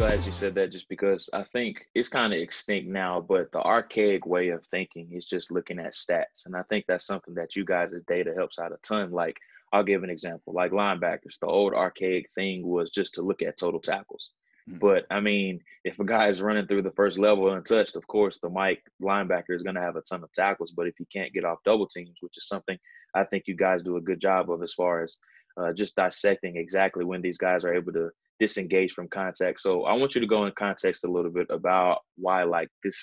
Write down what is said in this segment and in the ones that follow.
glad you said that just because I think it's kind of extinct now, but the archaic way of thinking is just looking at stats. And I think that's something that you guys' data helps out a ton. Like, I'll give an example, like linebackers. The old archaic thing was just to look at total tackles. Mhm. But I mean, if a guy is running through the first level untouched, of course, the Mike linebacker is going to have a ton of tackles. But if he can't get off double teams, which is something I think you guys do a good job of as far as just dissecting exactly when these guys are able to disengage from contact. So I want you to go in context a little bit about why like these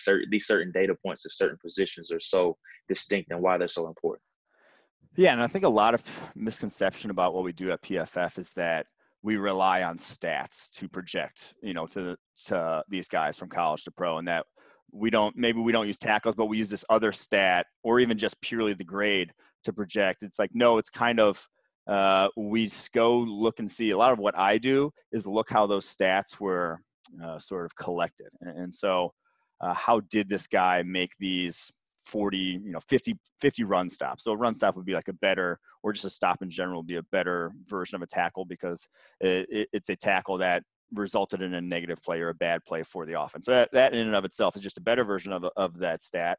certain data points at certain positions are so distinct and why they're so important. Yeah, and I think a lot of misconception about what we do at PFF is that we rely on stats to project, to these guys from college to pro, and that maybe we don't use tackles, but we use this other stat or even just purely the grade to project. It's like, no, it's kind of, we go look and see. A lot of what I do is look how those stats were sort of collected. And so how did this guy make these 40, 50 run stops? So a run stop would be like a better, or just a stop in general would be a better version of a tackle because it's a tackle that resulted in a negative play or a bad play for the offense. So that in and of itself is just a better version of that stat.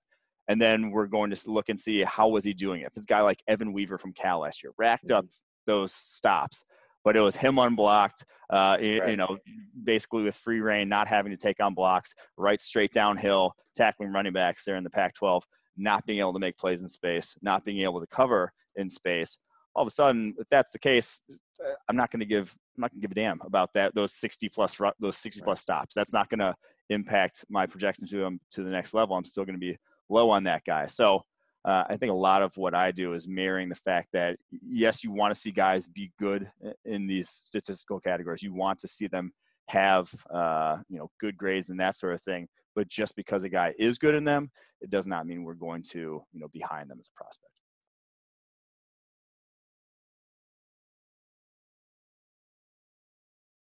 And then we're going to look and see how was he doing it. If it's a guy like Evan Weaver from Cal last year, racked up those stops, but it was him unblocked, Right. basically with free reign, not having to take on blocks, right straight downhill, tackling running backs there in the Pac-12, not being able to make plays in space, not being able to cover in space. All of a sudden, if that's the case, I'm not going to give a damn about those 60 plus stops. That's not going to impact my projection to him to the next level. I'm still going to be low on that guy. So I think a lot of what I do is marrying the fact that, yes, you want to see guys be good in these statistical categories. You want to see them have, good grades and that sort of thing. But just because a guy is good in them, it does not mean we're going to, behind them as a prospect.